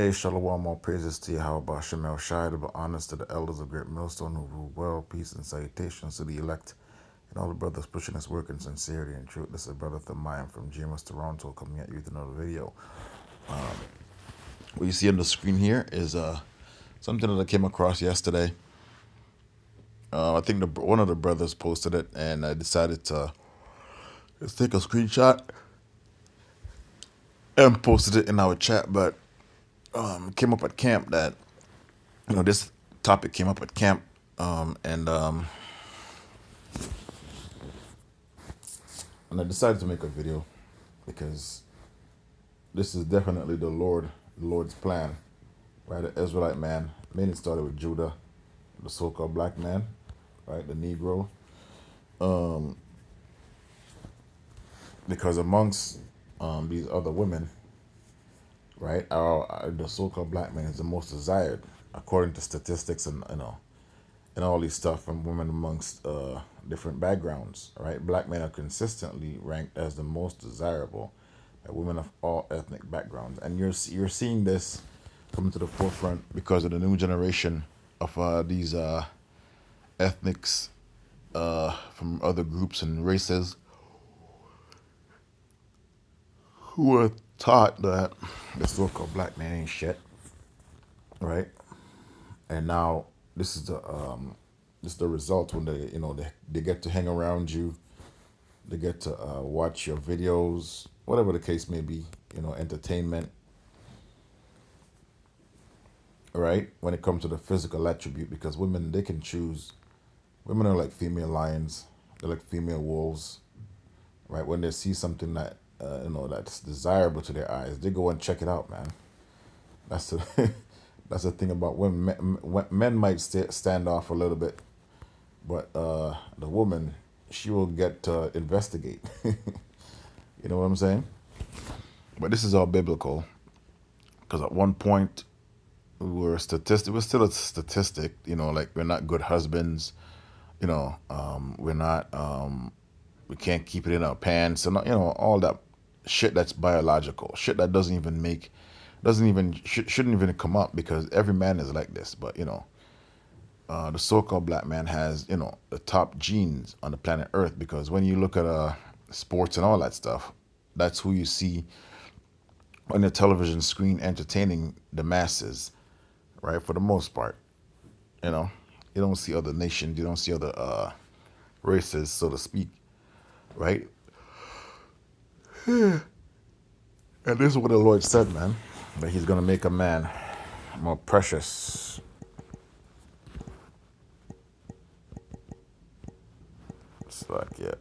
Hey, Shalom, all praises to Yahweh Bashem El Shai, but honors to the elders of Great Millstone who rule well, peace and salutations to the elect and all the brothers pushing this work in sincerity and truth. This is Brother Thamayim from GMS Toronto coming at you with another video. What you see on the screen here is something that I came across yesterday. I think one of the brothers posted it, and I decided to just take a screenshot and posted it in our chat. But it came up at camp that this topic came up at camp, and I decided to make a video because this is definitely the Lord's plan, right? The Israelite man. Mainly started with Judah, the so-called black man, right? The Negro, because amongst these other women, right, the so-called black man is the most desired according to statistics and and all these stuff from women amongst different backgrounds, right? Black men are consistently ranked as the most desirable by women of all ethnic backgrounds, and you're seeing this coming to the forefront because of the new generation of these ethnics from other groups and races who are taught that the so-called black man ain't shit, right? And now this is the result when they get to hang around you, they get to watch your videos, whatever the case may be, entertainment, right? When it comes to the physical attribute, because women, they can choose. Women are like female lions, they're like female wolves, right? When they see something that that's desirable to their eyes, they go and check it out, man. That's the that's the thing about women. Men might stand off a little bit, but the woman, she will get to investigate. You know what I'm saying? But this is all biblical, because at one point we were a statistic. We're still a statistic. Like we're not good husbands. We're not. We can't keep it in our pants, and all that shit that's biological, shit that shouldn't even come up, because every man is like this. But the so-called black man has the top genes on the planet Earth, because when you look at sports and all that stuff, that's who you see on the television screen entertaining the masses, right? For the most part, you know, you don't see other nations, you don't see other races, so to speak, right? And this is what the Lord said, man, that He's gonna make a man more precious. It's like, yeah,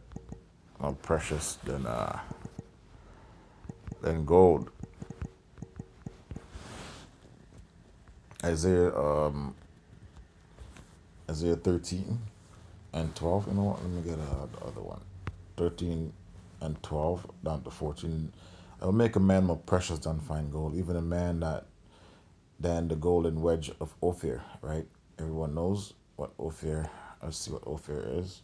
more precious than gold. Isaiah Isaiah 13 and 12. You know what? Let me get the other one. 13 and 12 down to 14. I will make a man more precious than fine gold, even a man than the golden wedge of Ophir, right? Everyone knows what Ophir. Let's see what Ophir is.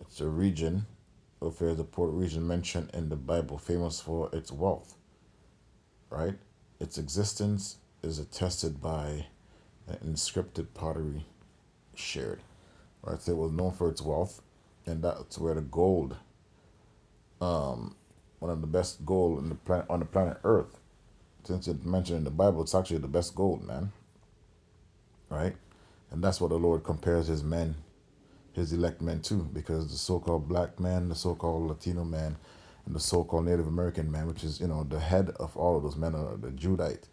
It's a region. Ophir is a port region mentioned in the Bible, famous for its wealth, right? Its existence is attested by an inscripted pottery shared, right? So it was known for its wealth, and that's where the gold, one of the best gold on the planet Earth. Since it's mentioned in the Bible, it's actually the best gold, man, right? And that's what the Lord compares His men, His elect men to, because the so-called black man, the so-called Latino man, and the so-called Native American man, which is the head of all of those men, are the Judite,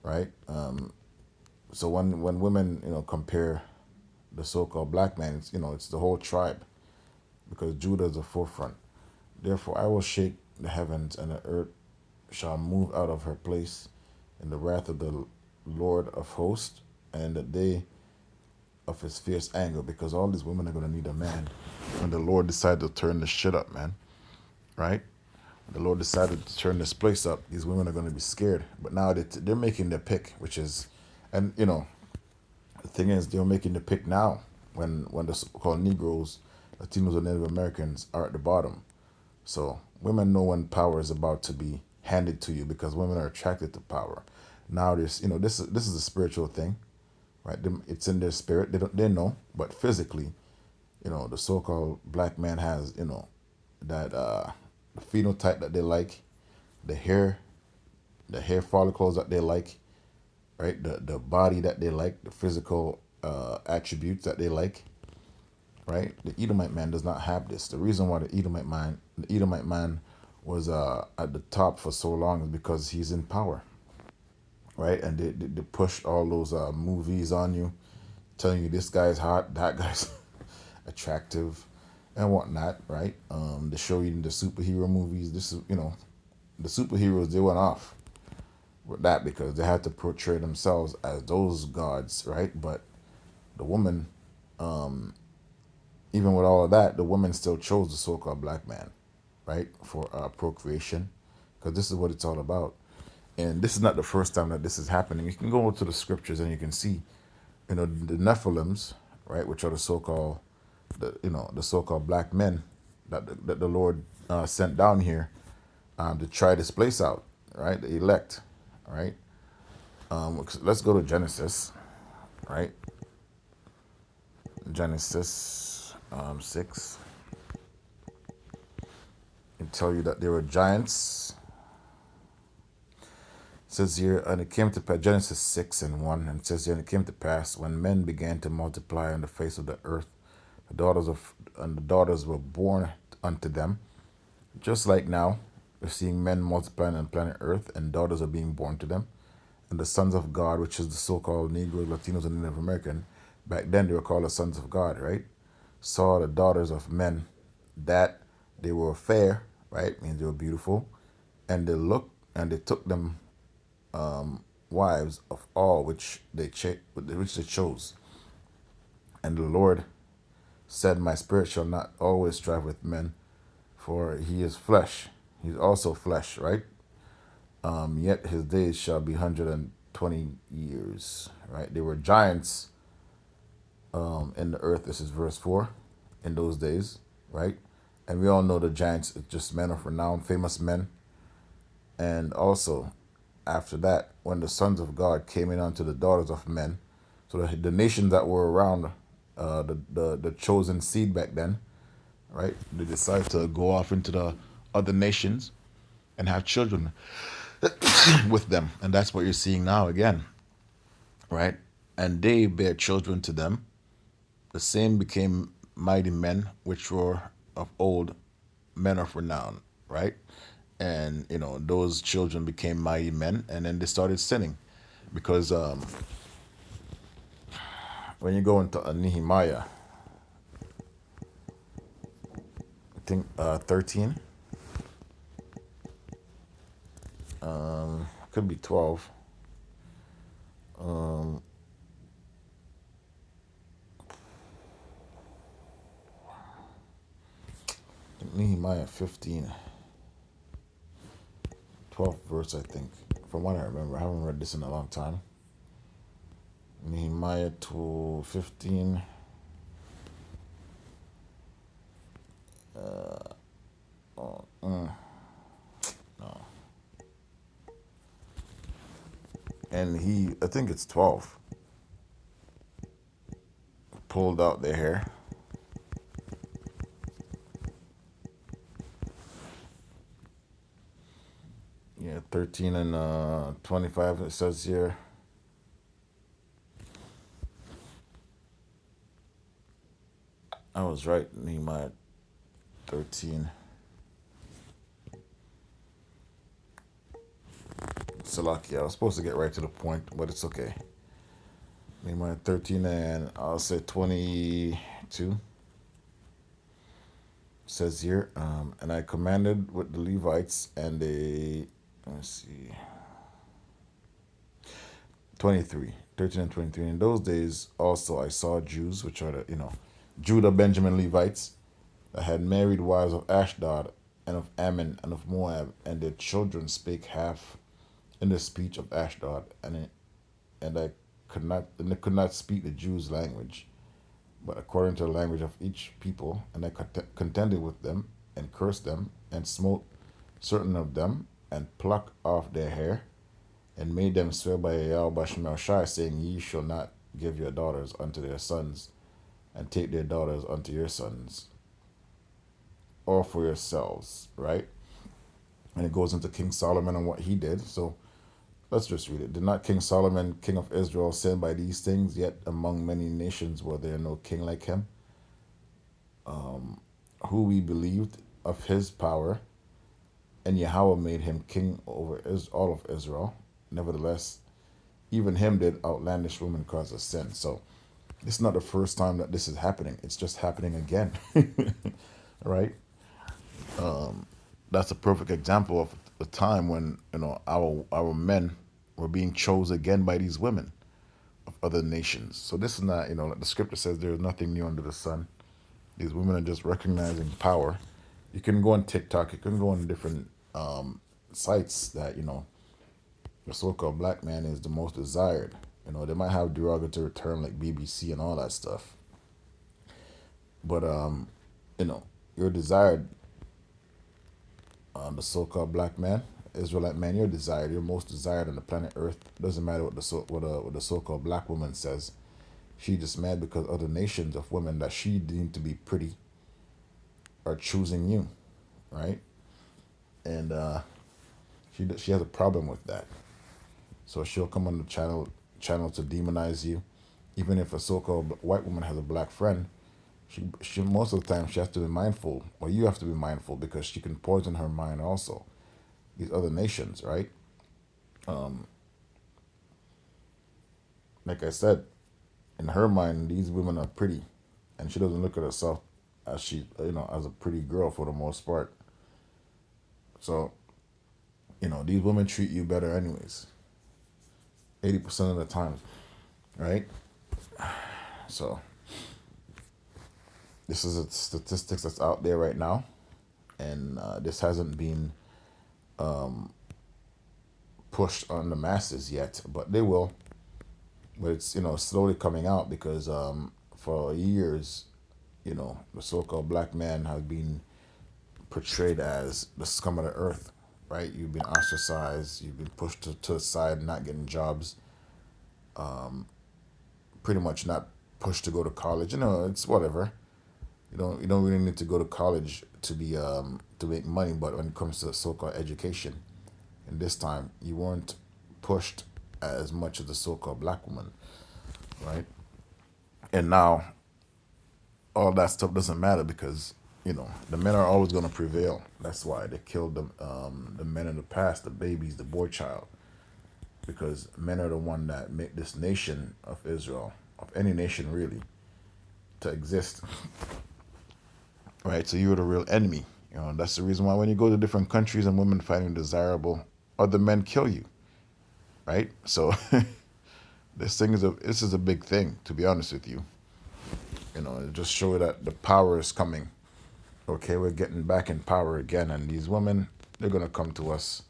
right? So when women compare the so-called black man, it's the whole tribe, because Judah is the forefront. Therefore, I will shake the heavens, and the earth shall move out of her place in the wrath of the Lord of hosts, and in the day of His fierce anger, because all these women are going to need a man when the Lord decided to turn this shit up, man, right? When the Lord decided to turn this place up, these women are going to be scared. But now they're making their pick, which is, and the thing is, they're making the pick now when the so-called Negroes, Latinos, and Native Americans are at the bottom. So women know when power is about to be handed to you, because women are attracted to power. Now this, this is a spiritual thing, right? It's in their spirit. They know, but physically, the so-called black man has, that the phenotype that they like, the hair, the hair follicles that they like, right? The body that they like, the physical attributes that they like, right? The Edomite man does not have this. The reason why the Edomite man was at the top for so long is because he's in power, right? And they push all those movies on you, telling you this guy's hot, that guy's attractive, and whatnot, right? They show you in the superhero movies. This is, the superheroes, they went off with that because they had to portray themselves as those gods, right? But the woman, even with all of that, the woman still chose the so-called black man, right, for procreation, because this is what it's all about. And this is not the first time that this is happening. You can go to the scriptures and you can see, the Nephilims, right, which are the so-called black men that the Lord sent down here to try this place out, right, the elect, right. Let's go to Genesis, right, Genesis 6, and tell you that there were giants. It says here, and it came to pass, Genesis 6 and 1, and it says here, and it came to pass when men began to multiply on the face of the earth, the daughters were born unto them. Just like now, we're seeing men multiplying on planet Earth, and daughters are being born to them. And the sons of God, which is the so-called Negroes, Latinos, and Native American, back then they were called the sons of God, right? Saw the daughters of men that they were fair, right? Means they were beautiful, and they took them wives of all which they chose. And the Lord said, my spirit shall not always strive with men, for he is flesh. He's also flesh, right? Yet his days shall be 120 years, right? There were giants in the earth. This is verse 4, in those days, right? And we all know the giants are just men of renown, famous men. And also, after that, when the sons of God came in unto the daughters of men, so the nations that were around the chosen seed back then, right? They decided to go off into the other nations and have children with them. And that's what you're seeing now again, right? And they bare children to them. The same became mighty men, which were of old, men of renown, right? And, those children became mighty men, and then they started sinning. Because when you go into Nehemiah, I think 13, could be 12. Nehemiah 15, 12th verse, I think. From what I remember, I haven't read this in a long time. Nehemiah 15. No. And I think it's 12, pulled out their hair. Yeah, 13 and 25, it says here. I was right, Nehemiah 13. Salakia, I was supposed to get right to the point, but it's okay. Nehemiah 13 and I'll say 22. Says here, and I commanded with the Levites and let's see, 23, 13 and 23. In those days also I saw Jews, which are Judah, Benjamin, Levites, that had married wives of Ashdod and of Ammon and of Moab, and their children spake half in the speech of Ashdod, and they could not speak the Jews' language, but according to the language of each people, and I contended with them, and cursed them, and smote certain of them, and plucked off their hair, and made them swear by Yahweh Shemel Shai, saying, Ye shall not give your daughters unto their sons, and take their daughters unto your sons, or for yourselves, right? And it goes into King Solomon and what he did. So let's just read it. Did not King Solomon, king of Israel, sin by these things? Yet among many nations were there no king like him, who we believed of his power, and Yahweh made him king over all of Israel. Nevertheless, even him did outlandish women cause of sin. So it's not the first time that this is happening. It's just happening again, right? That's a perfect example of the time when our men were being chose again by these women of other nations. So this is not, like the scripture says, there is nothing new under the sun. These women are just recognizing power. You can go on TikTok. You can go on different sites that the so-called black man is the most desired. They might have derogatory term like BBC and all that stuff, but you're desired. The so-called black man, Israelite man, you're desired. You're most desired on the planet Earth. Doesn't matter what the so-called black woman says. She just mad because other nations of women that she deemed to be pretty are choosing you, right? And she has a problem with that. So she'll come on the channel to demonize you. Even if a so-called white woman has a black friend, she most of the time she has to be mindful, or you have to be mindful, because she can poison her mind also. These other nations, right? Like I said, in her mind, these women are pretty, and she doesn't look at herself as as a pretty girl for the most part. So, these women treat you better anyways, 80% of the time, right? So, this is a statistics that's out there right now, and this hasn't been pushed on the masses yet, but they will. But it's slowly coming out because for years, the so-called black man has been portrayed as the scum of the earth, right? You've been ostracized, you've been pushed to the side, not getting jobs, pretty much not pushed to go to college. It's whatever. You don't really need to go to college to be to make money, but when it comes to so-called education, and this time you weren't pushed as much as the so-called black woman, right? And now all that stuff doesn't matter because the men are always going to prevail. That's why they killed the men in the past, the babies, the boy child, because men are the one that make this nation of Israel, of any nation really, to exist, right? So you're the real enemy. That's the reason why when you go to different countries and women finding desirable, other men kill you, right? So this is a big thing, to be honest with you. It just show that the power is coming. Okay, we're getting back in power again, and these women, they're gonna come to us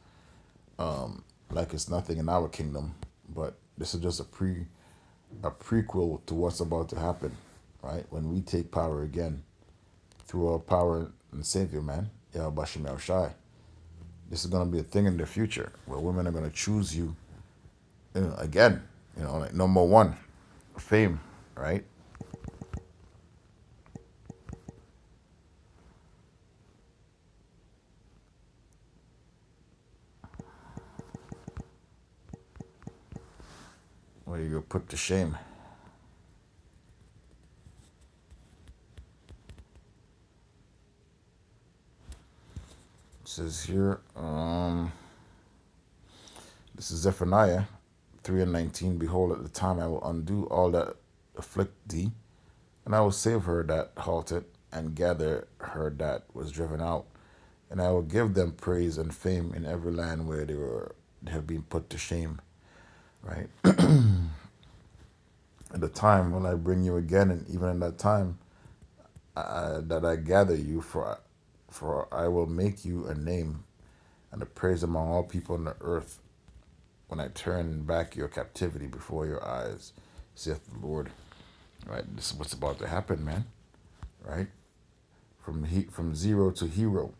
like it's nothing in our kingdom. But this is just a prequel to what's about to happen, right? When we take power again through our power and Savior, man, Yahweh Bashim El Shai. This is gonna be a thing in the future where women are gonna choose you, again, like number one, fame, right? Where you go put to shame. It says here, this is Zephaniah 3:19. Behold, at the time I will undo all that afflict thee, and I will save her that halted, and gather her that was driven out. And I will give them praise and fame in every land where they have been put to shame. Right? At the time when I bring you again, and even in that time that I gather you, for I will make you a name and a praise among all people on the earth, when I turn back your captivity before your eyes, saith the Lord. Right? This is what's about to happen, man. Right? From zero to hero.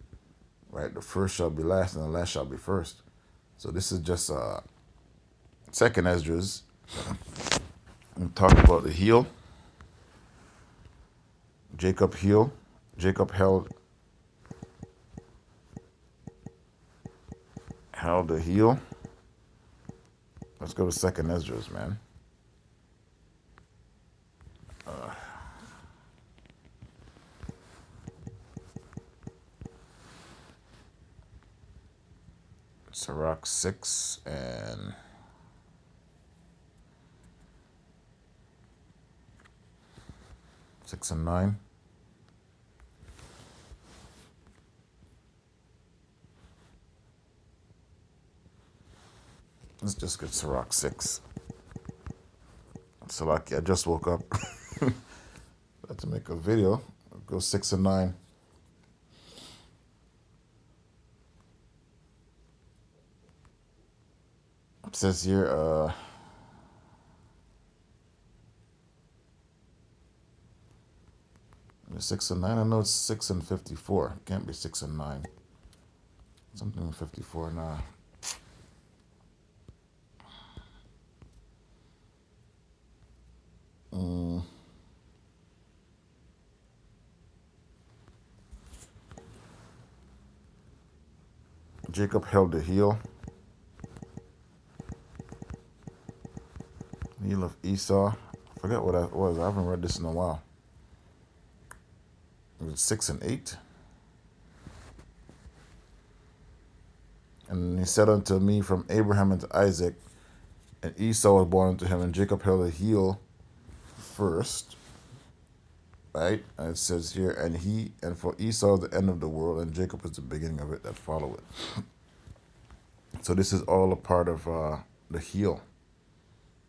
Right? The first shall be last, and the last shall be first. So this is just Second Esdras, we talk about the heel. Jacob heel. Jacob held the heel. Let's go to Second Esdras, man. Sirach 6 and 9. Let's just get Sirach 6. Salaki, I just woke up. Had to make a video. Go 6 and 9. It says here, 6 and 9. I know it's 6 and 54. It can't be 6 and 9. Something in 54 now. Jacob held the heel. Heel of Esau. I forget what that was. I haven't read this in a while. It was 6 and 8. And he said unto me, from Abraham unto Isaac, and Esau was born unto him, and Jacob held the heel first. Right? And it says here, and for Esau the end of the world, and Jacob is the beginning of it that follow it. So this is all a part of the heel,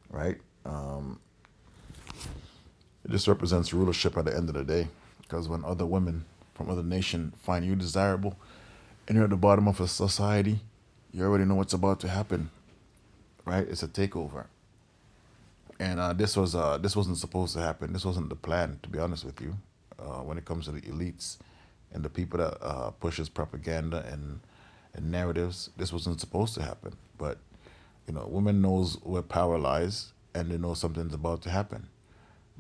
right? It just represents rulership at the end of the day. Because when other women from other nation find you desirable, and you're at the bottom of a society, you already know what's about to happen, right? It's a takeover. And this wasn't supposed to happen. This wasn't the plan, to be honest with you. When it comes to the elites and the people that pushes propaganda and narratives, this wasn't supposed to happen. But women knows where power lies, and they know something's about to happen.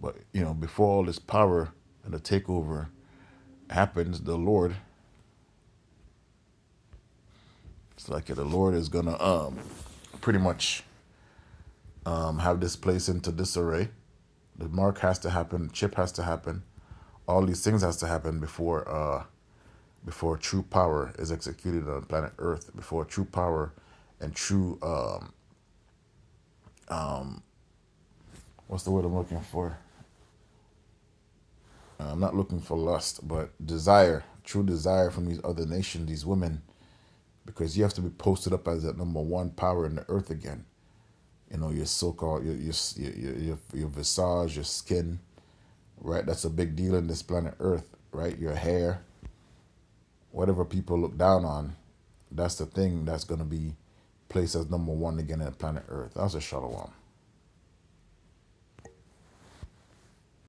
But before all this power and the takeover happens, the Lord, it's like the Lord is gonna pretty much have this place into disarray. The mark has to happen, chip has to happen, all these things has to happen before true power is executed on planet Earth, before true power and true what's the word I'm looking for? I'm not looking for lust, but desire, true desire from these other nations, these women, because you have to be posted up as that number one power in the earth again. Your so-called your visage, your skin, right? That's a big deal in this planet Earth, right? Your hair, whatever people look down on, that's the thing that's gonna be placed as number one again in planet Earth. That's a shalom.